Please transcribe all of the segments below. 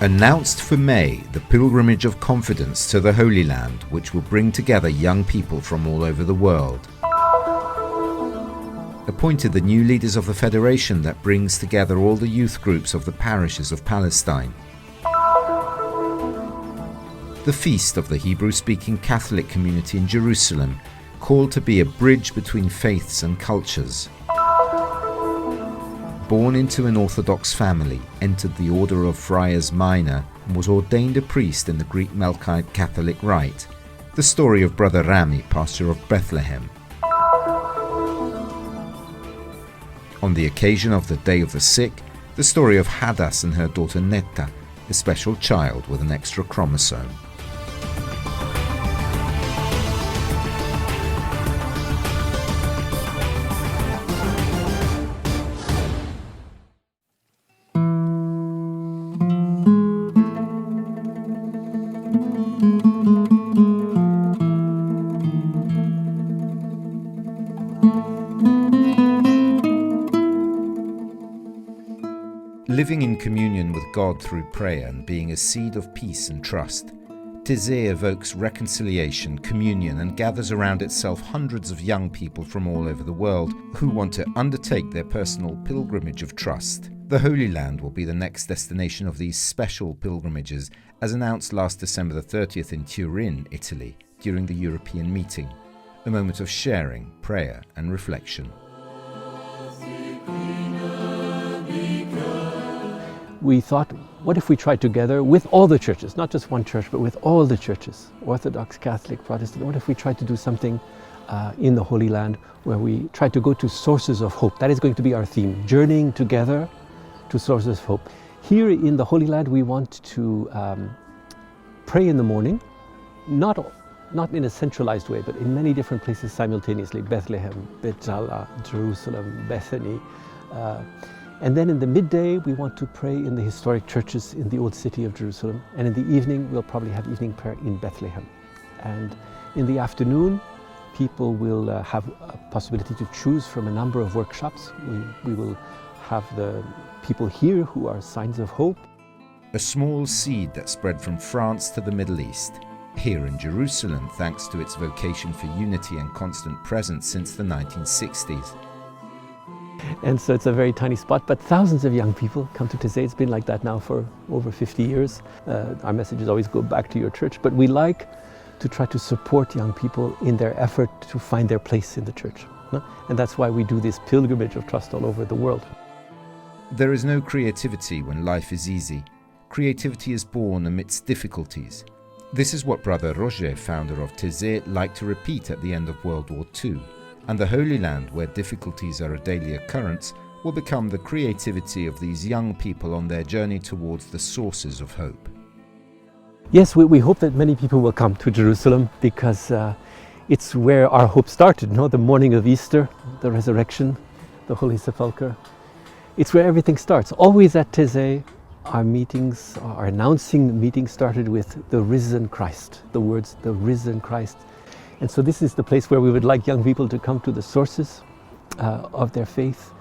Announced for May, the pilgrimage of confidence to the Holy Land, which will bring together young people from all over the world. Appointed the new leaders of the federation that brings together all the youth groups of the parishes of Palestine. The feast of the Hebrew-speaking Catholic community in Jerusalem, called to be a bridge between faiths and cultures. Born into an Orthodox family, entered the Order of Friars Minor and was ordained a priest in the Greek Melkite Catholic rite. The story of Brother Rami, pastor of Bethlehem. On the occasion of the Day of the Sick, the story of Hadass and her daughter Netta, a special child with an extra chromosome. Living in communion with God through prayer and being a seed of peace and trust, TAIZE evokes reconciliation, communion, and gathers around itself hundreds of young people from all over the world who want to undertake their personal pilgrimage of trust. The Holy Land will be the next destination of these special pilgrimages, as announced last December the 30th in Turin, Italy, during the European meeting, a moment of sharing, prayer, and reflection. We thought, what if we tried together with all the churches, not just one church, but with all the churches, Orthodox, Catholic, Protestant, what if we tried to do something in the Holy Land where we try to go to sources of hope? That is going to be our theme, journeying together to sources of hope. Here in the Holy Land, we want to pray in the morning, not in a centralized way, but in many different places simultaneously, Bethlehem, Bethlehem, Jerusalem, Bethany. And then in the midday, we want to pray in the historic churches in the old city of Jerusalem. And in the evening, we'll probably have evening prayer in Bethlehem. And in the afternoon, people will have a possibility to choose from a number of workshops. We will have the people here who are signs of hope. A small seed that spread from France to the Middle East. Here in Jerusalem, thanks to its vocation for unity and constant presence since the 1960s. And so it's a very tiny spot, but thousands of young people come to TAIZE. It's been like that now for over 50 years. Our messages always go back to your church, but we like to try to support young people in their effort to find their place in the church. And that's why we do this pilgrimage of trust all over the world. There is no creativity when life is easy. Creativity is born amidst difficulties. This is what Brother Roger, founder of TAIZE, liked to repeat at the end of World War II. And the Holy Land, where difficulties are a daily occurrence, will become the creativity of these young people on their journey towards the sources of hope. Yes, we hope that many people will come to Jerusalem because it's where our hope started, the morning of Easter, the resurrection, the Holy Sepulchre. It's where everything starts. Always at TAIZE, our meetings, our announcing meetings started with the risen Christ, the words, the risen Christ. And so this is the place where we would like young people to come to the sources of their faith,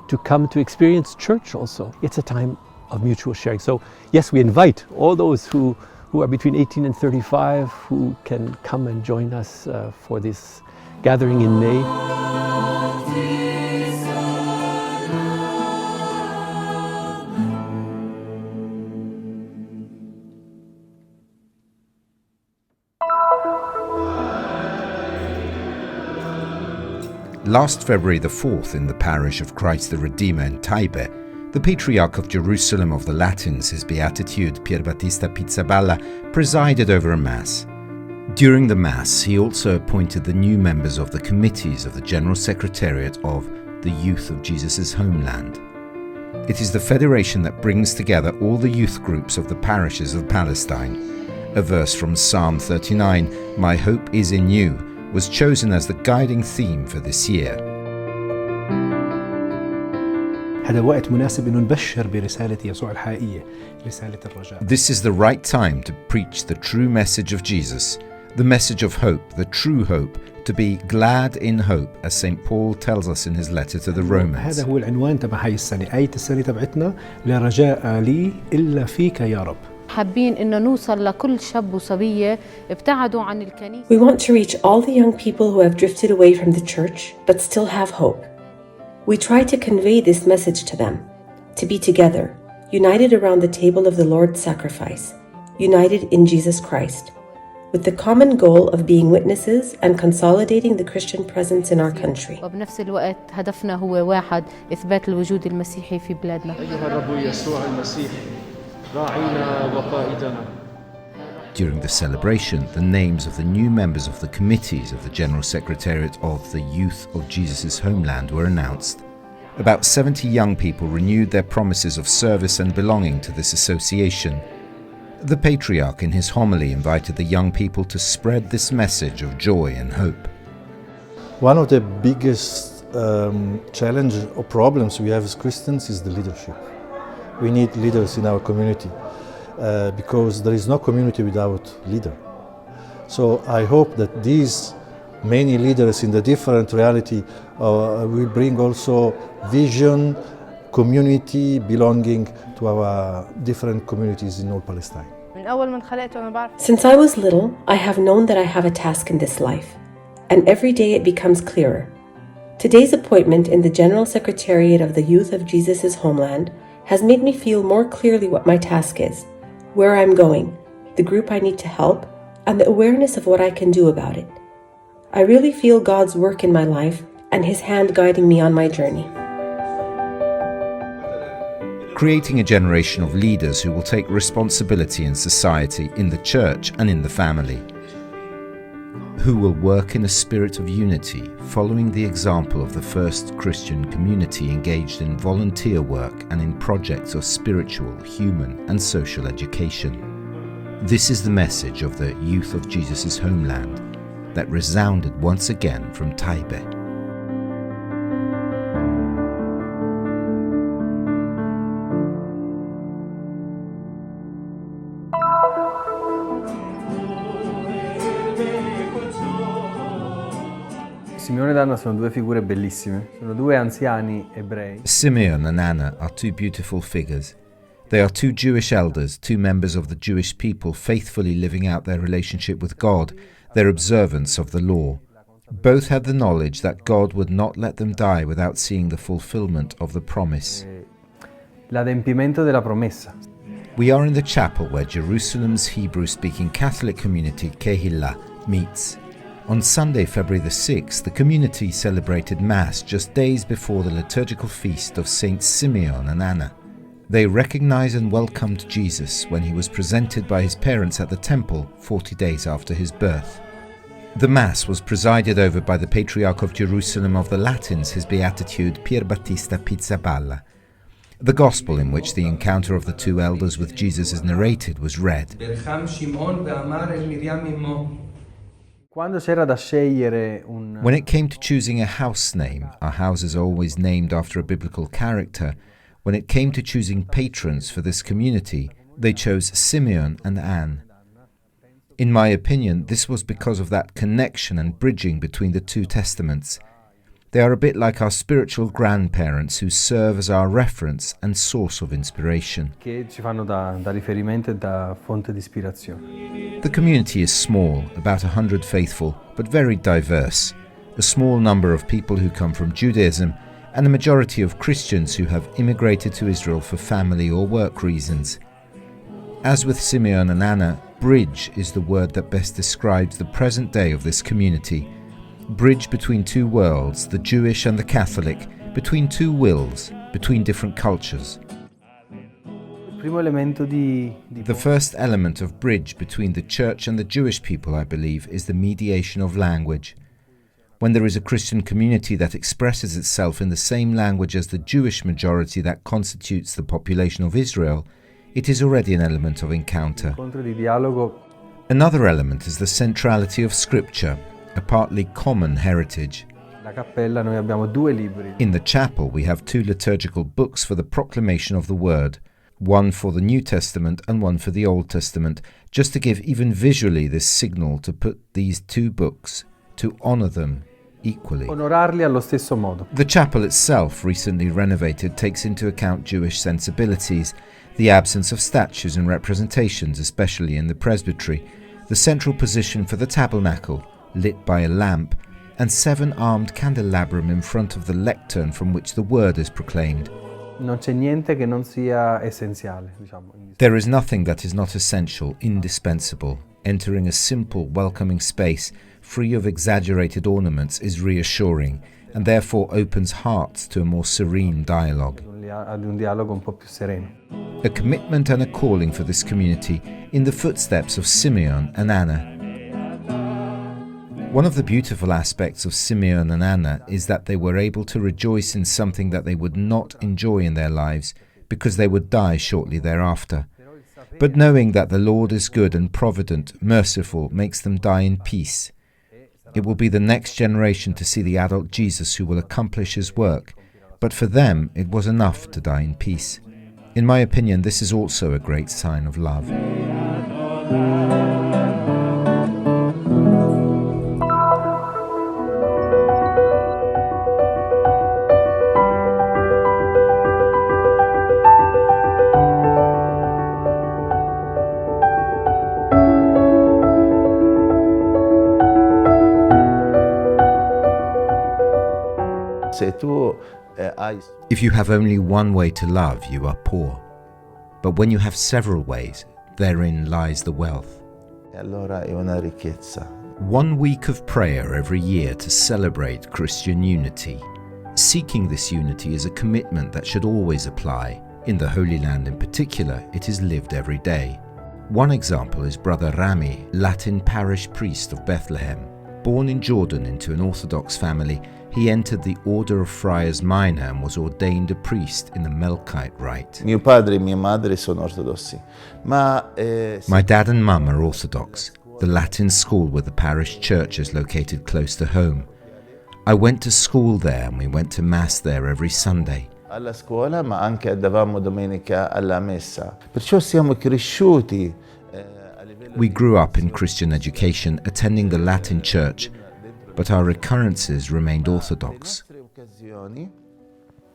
to come to experience church also. It's a time of mutual sharing. So yes, we invite all those who are between 18 and 35 who can come and join us for this gathering in May. Last February the 4th, in the parish of Christ the Redeemer in TAIZE, the Patriarch of Jerusalem of the Latins, His Beatitude Pier Battista Pizzaballa, presided over a Mass. During the Mass, he also appointed the new members of the committees of the General Secretariat of the Youth of Jesus' Homeland. It is the federation that brings together all the youth groups of the parishes of Palestine. A verse from Psalm 39, "My hope is in you," was chosen as the guiding theme for this year. هذا وقت مناسب إنه نبشر برسالة يسوع الحقيقية، رسالة الرجاء. This is the right time to preach the true message of Jesus, the message of hope, the true hope, to be glad in hope, as St. Paul tells us in his letter to the Romans. هذا هو العنوان تبع هاي السنة، آية السنة تبعتنا: لا رجاء لي إلا فيك يا رب. حابين إنه نوصل لكل شاب وصبية ابتعدوا عن الكنيسة. We want to reach all the young people who have drifted away from the church but still have hope. We try to convey this message to them, to be together, united around the table of the Lord's sacrifice, united in Jesus Christ, with the common goal of being witnesses and consolidating the Christian presence in our country. وبنفس الوقت هدفنا هو واحد، إثبات الوجود المسيحي في بلادنا. أيها الرب يسوع المسيح راعينا وقائدنا. During the celebration, the names of the new members of the committees of the General Secretariat of the Youth of Jesus' Homeland were announced. About 70 young people renewed their promises of service and belonging to this association. The Patriarch in his homily invited the young people to spread this message of joy and hope. One of the biggest challenge or problems we have as Christians is the leadership. We need leaders in our community because there is no community without leader. So I hope that these many leaders in the different reality will bring also vision, community, belonging to our different communities in all Palestine. Since I was little, I have known that I have a task in this life, and every day it becomes clearer. Today's appointment in the General Secretariat of the Youth of Jesus' Homeland has made me feel more clearly what my task is, where I'm going, the group I need to help, and the awareness of what I can do about it. I really feel God's work in my life and His hand guiding me on my journey. Creating a generation of leaders who will take responsibility in society, in the church and in the family, who will work in a spirit of unity, following the example of the first Christian community engaged in volunteer work and in projects of spiritual, human and social education. This is the message of the Youth of Jesus' Homeland that resounded once again from TAIZE. Simeone ed Anna sono due figure bellissime, sono due anziani ebrei. Simeon and Anna are two beautiful figures. They are two Jewish elders, two members of the Jewish people faithfully living out their relationship with God, their observance of the law. Both had the knowledge that God would not let them die without seeing the fulfillment of the promise. L'adempimento della promessa. We are in the chapel where Jerusalem's Hebrew-speaking Catholic community, KEHILLA, meets. On Sunday, February the 6th, the community celebrated Mass just days before the liturgical feast of Saints Simeon and Anna. They recognized and welcomed Jesus when he was presented by his parents at the temple 40 days after his birth. The Mass was presided over by the Patriarch of Jerusalem of the Latins, His Beatitude Pier Battista Pizzaballa. The Gospel in which the encounter of the two elders with Jesus is narrated was read. Quando c'era da scegliere un... When it came to choosing a house name, our houses are always named after a biblical character. When it came to choosing patrons for this community, they chose Simeon and Anne. In my opinion, this was because of that connection and bridging between the two testaments. They are a bit like our spiritual grandparents who serve as our reference and source of inspiration. Che ci fanno da riferimento e da fonte di ispirazione. The community is small, about 100 faithful, but very diverse. A small number of people who come from Judaism and a majority of Christians who have immigrated to Israel for family or work reasons. As with Simeon and Anna, bridge is the word that best describes the present day of this community. Bridge between two worlds, the Jewish and the Catholic, between two wills, between different cultures. The first element of bridge between the Church and the Jewish people, I believe, is the mediation of language. When there is a Christian community that expresses itself in the same language as the Jewish majority that constitutes the population of Israel, it is already an element of encounter. Another element is the centrality of Scripture, a partly common heritage. In the chapel we have two liturgical books for the proclamation of the Word, one for the New Testament and one for the Old Testament, just to give even visually this signal to put these two books, to honor them equally. The chapel itself, recently renovated, takes into account Jewish sensibilities. the absence of statues and representations, especially in the presbytery, the central position for the tabernacle, lit by a lamp, and 7 armed candelabrum in front of the lectern from which the word is proclaimed. Non c'è niente che non sia essenziale, diciamo. There is nothing that is not essential, indispensable. Entering a simple, welcoming space, free of exaggerated ornaments, is reassuring, and therefore opens hearts to a more serene dialogue. Ad un dialogo un po' più sereno. A commitment and a calling for this community in the footsteps of SIMEON and Anna. One of the beautiful aspects of SIMEON and Anna is that they were able to rejoice in something that they would not enjoy in their lives because they would die shortly thereafter. But knowing that the Lord is good and provident, merciful, makes them die in peace. It will be the next generation to see the adult Jesus who will accomplish his work, but for them it was enough to die in peace. In my opinion, this is also a great sign of love. If you have only one way to love, you are poor. But when you have several ways, therein lies the wealth. 1 week of prayer every year to celebrate Christian unity. Seeking this unity is a commitment that should always apply. In the Holy Land in particular, it is lived every day. One example is Brother Rami, Latin parish priest of Bethlehem. Born in Jordan into an Orthodox family, he entered the Order of Friars Minor and was ordained a priest in the Melkite rite. Mio padre e mia madre sono ortodossi. My dad and mum are Orthodox. The Latin school with the parish church is located close to home. I went to school there and we went to Mass there every Sunday. Alla scuola, ma anche andavamo domenica alla messa. Perciò siamo cresciuti. We grew up in Christian education, attending the Latin church, but our recurrences remained Orthodox.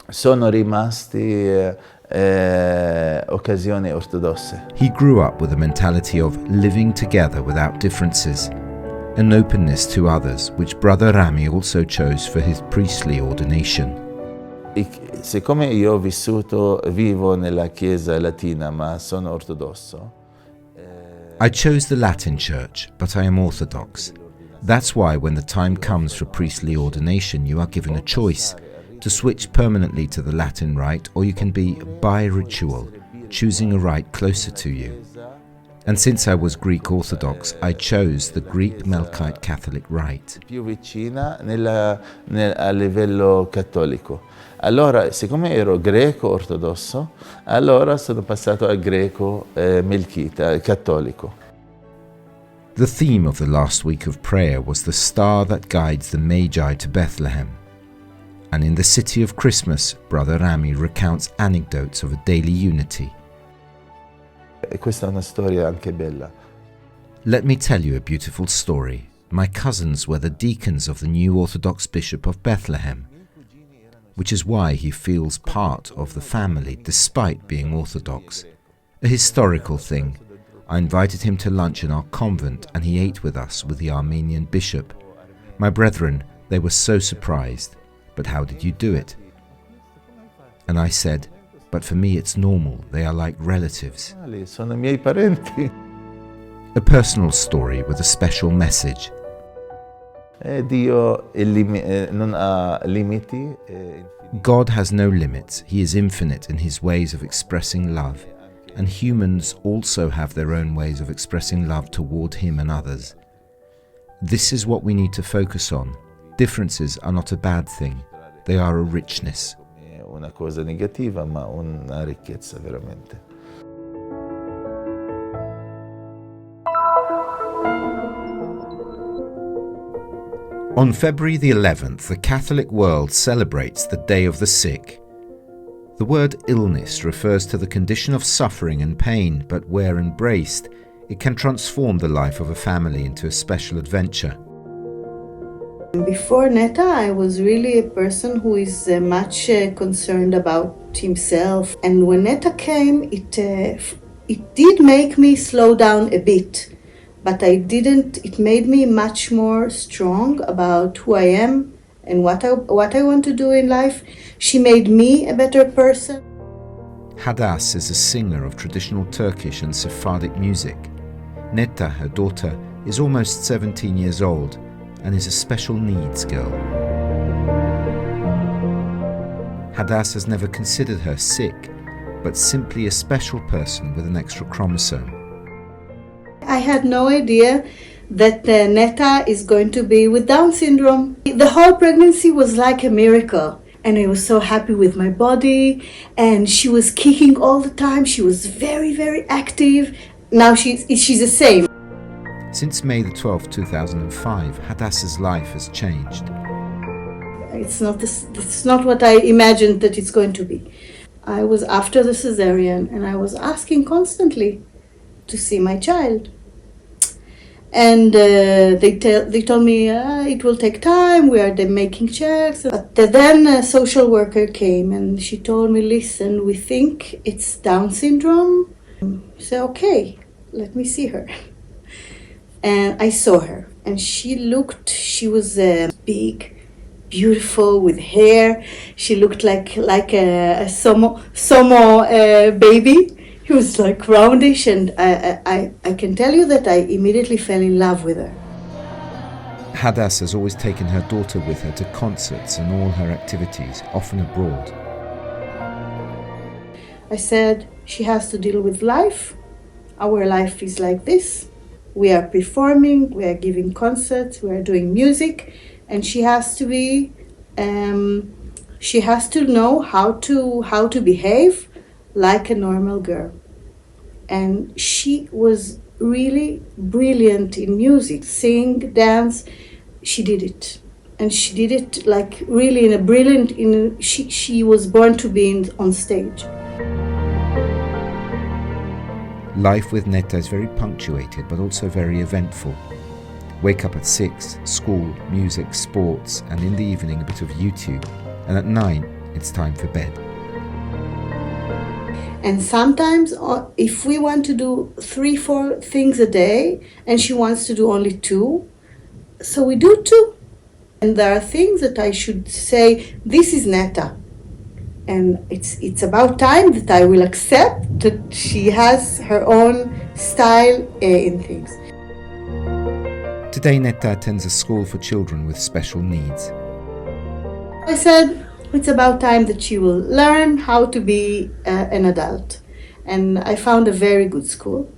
Sono rimasti occasioni ortodosse. He grew up with a mentality of living together without differences, an openness to others, which Brother Rami also chose for his priestly ordination. Siccome io vivo nella Chiesa latina, ma sono ortodosso. I chose the Latin church, but I am Orthodox. That's why when the time comes for priestly ordination, you are given a choice to switch permanently to the Latin rite, or you can be bi-ritual, choosing a rite closer to you. And since I was Greek Orthodox, I chose the Greek Melkite Catholic rite. Più vicina a livello cattolico. Allora, siccome ero greco ortodosso, allora sono passato al greco melkita, cattolico. The theme of the last week of prayer was the star that guides the Magi to Bethlehem. And in the city of Christmas, Brother Rami recounts anecdotes of a daily unity. E questa è una storia anche bella. Let me tell you a beautiful story. My cousins were the deacons of the new Orthodox Bishop of Bethlehem, which is why he feels part of the family despite being Orthodox. A historical thing. I invited him to lunch in our convent and he ate with us with the Armenian bishop. My brethren, they were so surprised. But how did you do it? And I said, but for me it's normal, they are like relatives. Sono miei parenti. A personal story with a special message. Dio non ha limiti. God has no limits. He is infinite in his ways of expressing love. And humans also have their own ways of expressing love toward him and others. This is what we need to focus on. Differences are not a bad thing. They are a richness. Una cosa negativa, ma una ricchezza veramente. On February the 11th, the Catholic world celebrates the Day of the Sick. The word illness refers to the condition of suffering and pain, but where embraced, it can transform the life of a family into a special adventure. Before Netta, I was really a person who is much concerned about himself. And when Netta came, it did make me slow down a bit. But it made me much more strong about who I am and what I want to do in life. She made me a better person. Hadass is a singer of traditional Turkish and Sephardic music. Netta, her daughter, is almost 17 years old and is a special needs girl. Hadass has never considered her sick, but simply a special person with an extra chromosome. I had no idea that Netta is going to be with Down syndrome. The whole pregnancy was like a miracle. And I was so happy with my body, and she was kicking all the time. She was very, very active. Now she's the same. Since May the 12th, 2005, Hadass's life has changed. It's not what I imagined that it's going to be. I was after the cesarean, and I was asking constantly to see my child. And they told me it will take time. They're making checks. But then a social worker came and she told me, listen, we think it's Down syndrome. I said, okay, let me see her. And I saw her, and she was big, beautiful, with hair. She looked like a somo baby. He was like roundish, and I can tell you that I immediately fell in love with her. Hadass has always taken her daughter with her to concerts and all her activities, often abroad. I said, she has to deal with life. Our life is like this. We are performing, we are giving concerts, we are doing music, and she has to be, she has to know how to behave like a normal girl. And she was really brilliant in music, sing, dance. She did it. And she did it like really in a brilliant, she was born to be on stage. Life with Netta is very punctuated, but also very eventful. Wake up at 6, school, music, sports, and in the evening a bit of YouTube. And at 9, it's time for bed. And sometimes if we want to do 3-4 things a day, and she wants to do only 2, so we do 2. And there are things that I should say, this is Netta. And it's about time that I will accept that she has her own style in things. Today Netta attends a school for children with special needs. I said it's about time that she will learn how to be an adult. And I found a very good school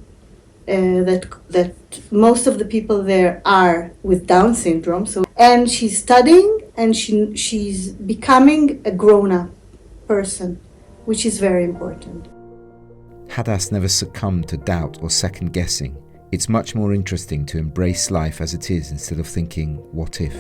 that most of the people there are with Down syndrome. And she's studying, and she's becoming a grown-up person, which is very important. Hadass never succumbed to doubt or second guessing. It's much more interesting to embrace life as it is instead of thinking, what if?